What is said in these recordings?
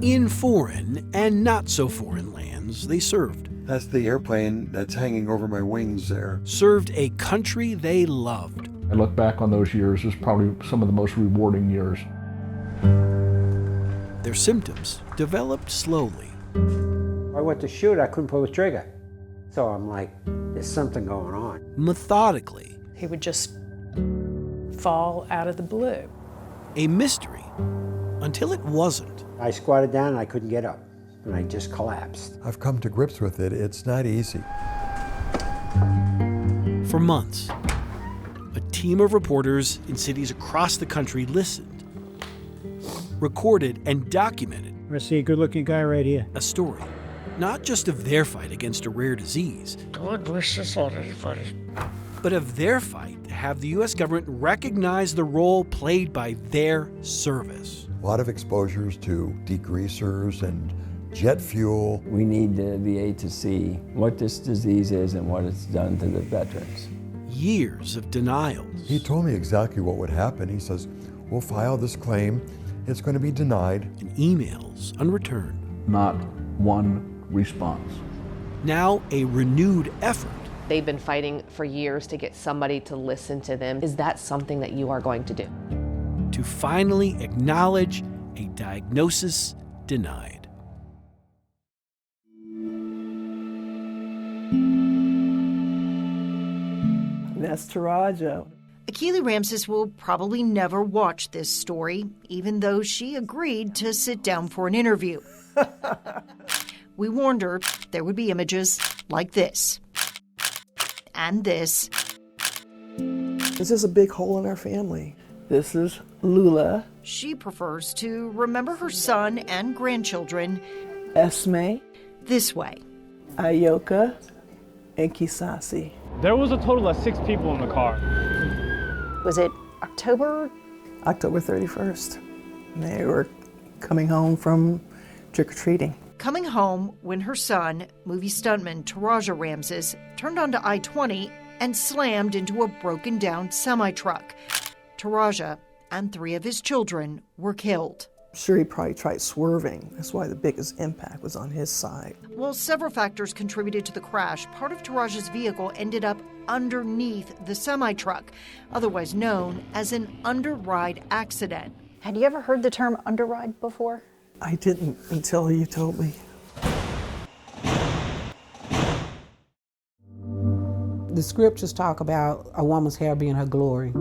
in foreign and not so foreign lands they served. That's the airplane that's hanging over my wings there. Served a country they loved. I look back on those years as probably some of the most rewarding years. Their symptoms developed slowly. I went to shoot, I couldn't pull the trigger. So I'm like, there's something going on. Methodically. He would just fall out of the blue. A mystery until it wasn't. I squatted down and I couldn't get up, and I just collapsed. I've come to grips with it. It's not easy. For months, a team of reporters in cities across the country listened, recorded, and documented. I see a good-looking guy right here. A story, not just of their fight against a rare disease, God wishes on everybody, but of their fight to have the U.S. government recognize the role played by their service. A lot of exposures to degreasers and jet fuel. We need the VA to see what this disease is and what it's done to the veterans. Years of denials. He told me exactly what would happen. He says, we'll file this claim. It's going to be denied. And emails unreturned. Not one response. Now a renewed effort. They've been fighting for years to get somebody to listen to them. Is that something that you are going to do? To finally acknowledge a diagnosis denied. That's Taraja. Keely Ramses will probably never watch this story, even though she agreed to sit down for an interview. We warned her there would be images like this. And this. This is a big hole in our family. This is Lula. She prefers to remember her son and grandchildren Esme, this way. Ayoka, and Kisasi. There was a total of 6 people in the car. Was it October? October 31st. They were coming home from trick-or-treating. Coming home when her son, movie stuntman Taraja Ramses, turned onto I-20 and slammed into a broken-down semi-truck. Taraja and 3 of his children were killed. Sure, he probably tried swerving. That's why the biggest impact was on his side. While several factors contributed to the crash, part of Taraja's vehicle ended up underneath the semi-truck, otherwise known as an underride accident. Had you ever heard the term underride before? I didn't until you told me. The scriptures talk about a woman's hair being her glory.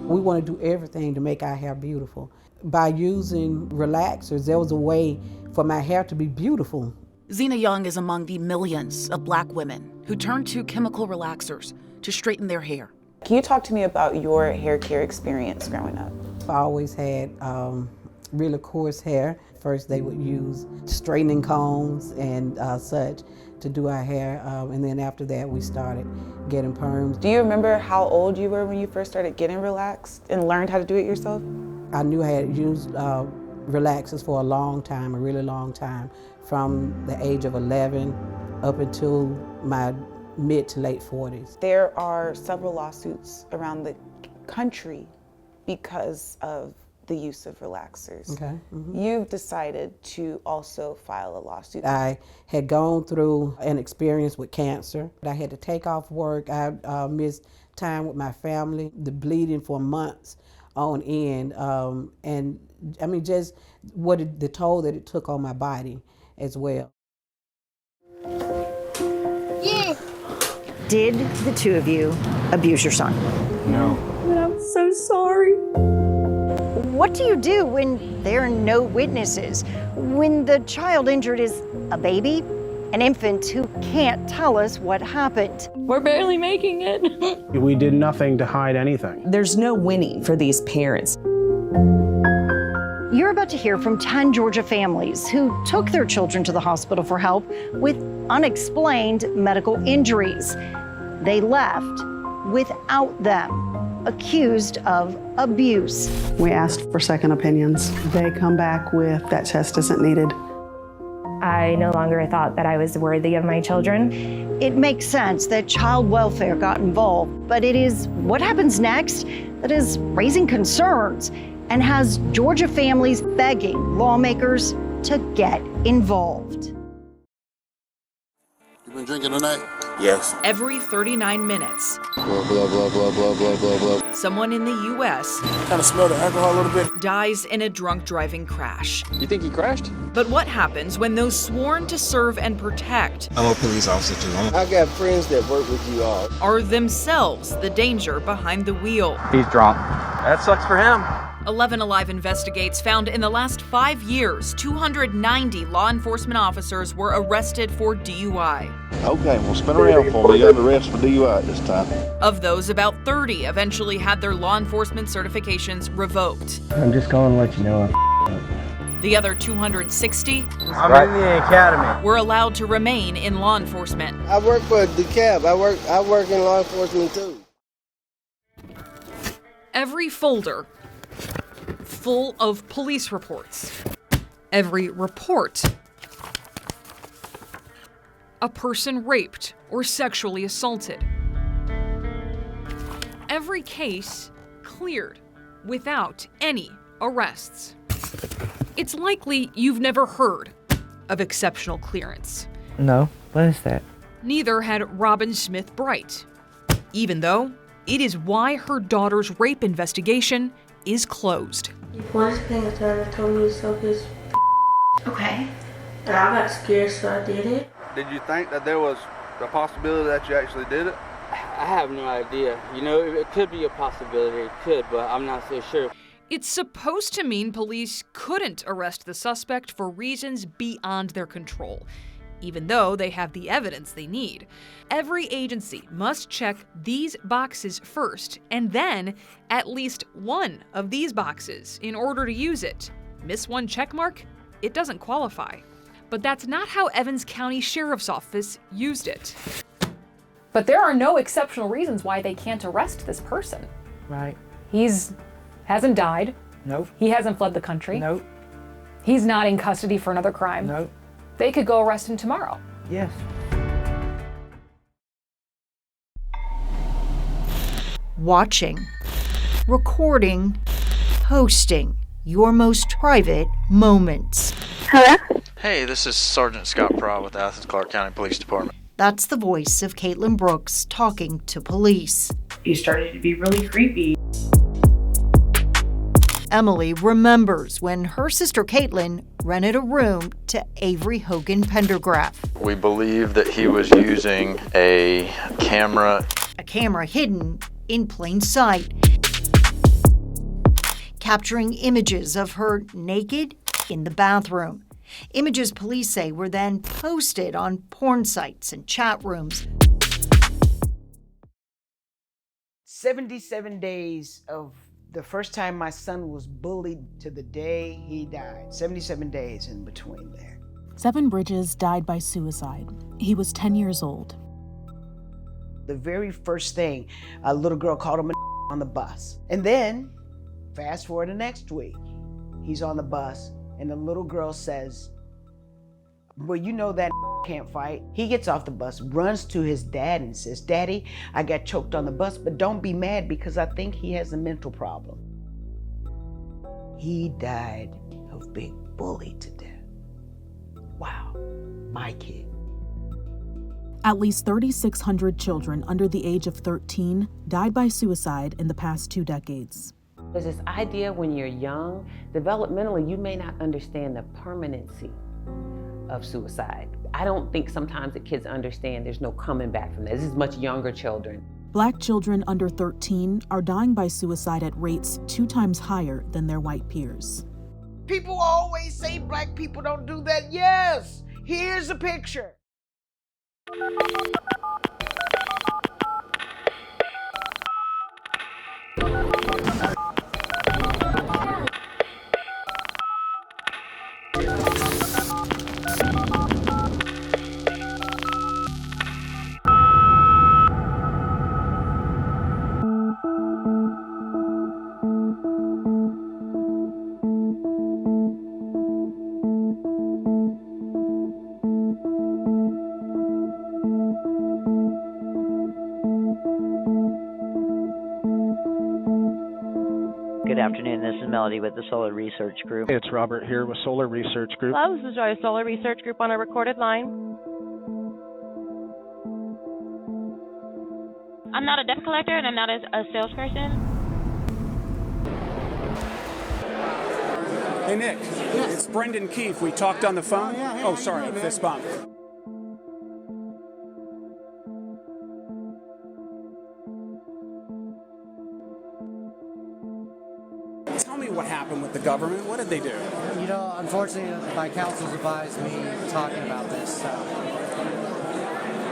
We want to do everything to make our hair beautiful. By using relaxers, there was a way for my hair to be beautiful. Zena Young is among the millions of Black women who turn to chemical relaxers to straighten their hair. Can you talk to me about your hair care experience growing up? I always had really coarse hair. First they would use straightening combs and such to do our hair, and then after that we started getting perms. Do you remember how old you were when you first started getting relaxed and learned how to do it yourself? I knew I had used relaxers for a long time, a really long time, from the age of 11 up until my mid to late 40s. There are several lawsuits around the country because of the use of relaxers. Okay. Mm-hmm. You've decided to also file a lawsuit. I had gone through an experience with cancer. I had to take off work. I missed time with my family, the bleeding for months on end, and I mean just the toll that it took on my body as well. Yeah. Did the 2 of you abuse your son? No. But I'm so sorry. What do you do when there are no witnesses? When the child injured is a baby, an infant who can't tell us what happened? We're barely making it. We did nothing to hide anything. There's no winning for these parents. You're about to hear from 10 Georgia families who took their children to the hospital for help with unexplained medical injuries. They left without them, accused of abuse. We asked for second opinions. They come back with that test isn't needed. I no longer thought that I was worthy of my children. It makes sense that child welfare got involved, but it is what happens next that is raising concerns. and has Georgia families begging lawmakers to get involved. You been drinking tonight? Yes. Every 39 minutes, Blah, blah, blah, blah, blah, blah, blah, blah. someone in the U.S. Kind of smell the alcohol a little bit. dies in a drunk driving crash. You think he crashed? But what happens when those sworn to serve and protect I'm a police officer too. I got friends that work with you all. are themselves the danger behind the wheel? He's drunk. That sucks for him. 11 Alive investigates found in the last 5 years, 290 law enforcement officers were arrested for DUI. Okay, well, spin around for me. You're under arrest for DUI this time. Of those, about 30 eventually had their law enforcement certifications revoked. I'm just going to let you know I The other 260 I'm in the academy. were allowed to remain in law enforcement. I work for DeKalb. I work in law enforcement too. Every folder full of police reports. Every report, a person raped or sexually assaulted. Every case cleared without any arrests. It's likely you've never heard of exceptional clearance. No, what is that? Neither had Robin Smith Bright, even though it is why her daughter's rape investigation is closed. One thing that Tara told me to suck his okay. And I got scared, so I did it. Did you think that there was a possibility that you actually did it? I have no idea. You know, it could be a possibility. It could, but I'm not so sure. It's supposed to mean police couldn't arrest the suspect for reasons beyond their control, even though they have the evidence they need. Every agency must check these boxes first, and then at least one of these boxes in order to use it. Miss one checkmark, it doesn't qualify. But that's not how Evans County Sheriff's Office used it. But there are no exceptional reasons why they can't arrest this person. Right. Hasn't died. Nope. He hasn't fled the country. Nope. He's not in custody for another crime. Nope. They could go arrest him tomorrow. Yes. Watching, recording, posting your most private moments. Hello? Hey, this is Sergeant Scott Prowl with the Athens Clarke County Police Department. That's the voice of Caitlin Brooks talking to police. You started to be really creepy. Emily remembers when her sister Caitlin rented a room to Avery Hogan Pendergraph. We believe that he was using a camera. A camera hidden in plain sight, capturing images of her naked in the bathroom. Images police say were then posted on porn sites and chat rooms. 77 days of the first time my son was bullied to the day he died. 77 days in between there. Seven Bridges died by suicide. He was 10 years old. The very first thing, a little girl called him on the bus. And then, fast forward to next week, he's on the bus and the little girl says, well, you know that can't fight. He gets off the bus, runs to his dad and says, Daddy, I got choked on the bus, but don't be mad because I think he has a mental problem. He died of being bullied to death. Wow, my kid. At least 3,600 children under the age of 13 died by suicide in the past 2 decades. There's this idea when you're young, developmentally, you may not understand the permanency of suicide. I don't think sometimes that kids understand there's no coming back from that. This is much younger children. Black children under 13 are dying by suicide at rates 2 times higher than their white peers. People always say black people don't do that. Yes, here's a picture. Good afternoon. This is Melody with the Solar Research Group. It's Robert here with Solar Research Group. Hello, this is Joy with Solar Research Group on a recorded line. I'm not a debt collector and I'm not a salesperson. Hey, Nick. Yes. It's Brendan Keefe. We talked on the phone. Oh, yeah, oh sorry. Fist bump. Tell me what happened with the government. What did they do? You know, unfortunately, my counsel's advised me talking about this.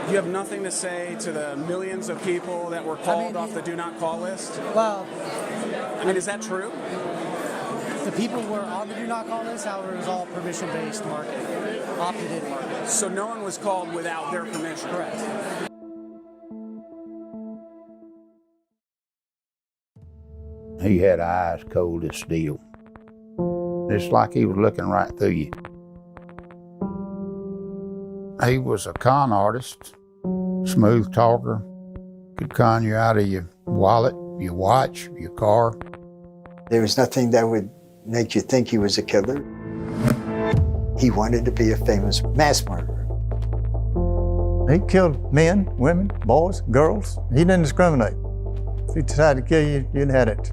You have nothing to say to the millions of people that were called off the do not call list? Well, I mean, is that true? The people were on the do not call list, however, it was all permission-based marketing, opted-in marketing. So no one was called without their permission? Correct. He had eyes cold as steel. It's like he was looking right through you. He was a con artist, smooth talker, could con you out of your wallet, your watch, your car. There was nothing that would make you think he was a killer. He wanted to be a famous mass murderer. He killed men, women, boys, girls. He didn't discriminate. If he decided to kill you, you'd had it.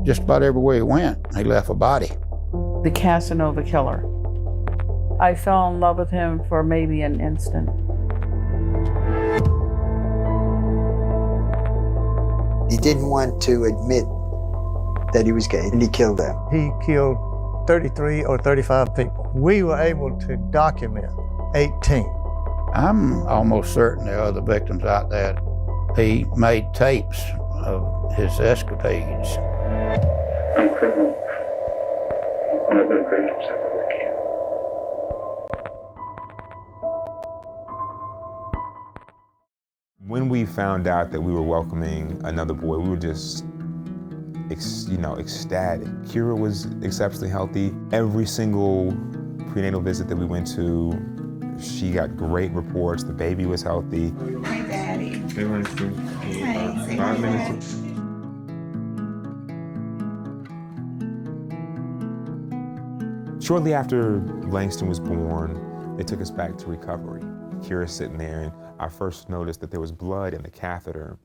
Just about everywhere he went, he left a body. The Casanova killer. I fell in love with him for maybe an instant. He didn't want to admit that he was gay, and he killed them. He killed 33 or 35 people. We were able to document 18. I'm almost certain there are other victims out there. He made tapes of his escapades. I'm a criminal. I'm not going to grade himself if I can. When we found out that we were welcoming another boy, we were just, ecstatic. Ciara was exceptionally healthy. Every single prenatal visit that we went to, she got great reports. The baby was healthy. Hi, Daddy. Hey, Langston. Hi. 5 minutes. Shortly after Langston was born, they took us back to recovery. Ciara's sitting there, and I first noticed that there was blood in the catheter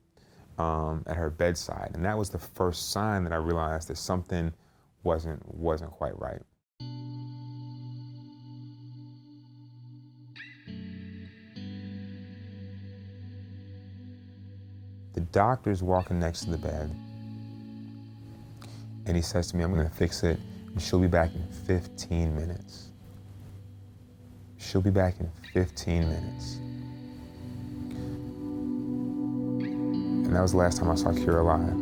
at her bedside, and that was the first sign that I realized that something wasn't quite right. The doctor's walking next to the bed, and he says to me, "I'm going to fix it, and she'll be back in 15 minutes. She'll be back in 15 minutes. And that was the last time I saw Ciara alive.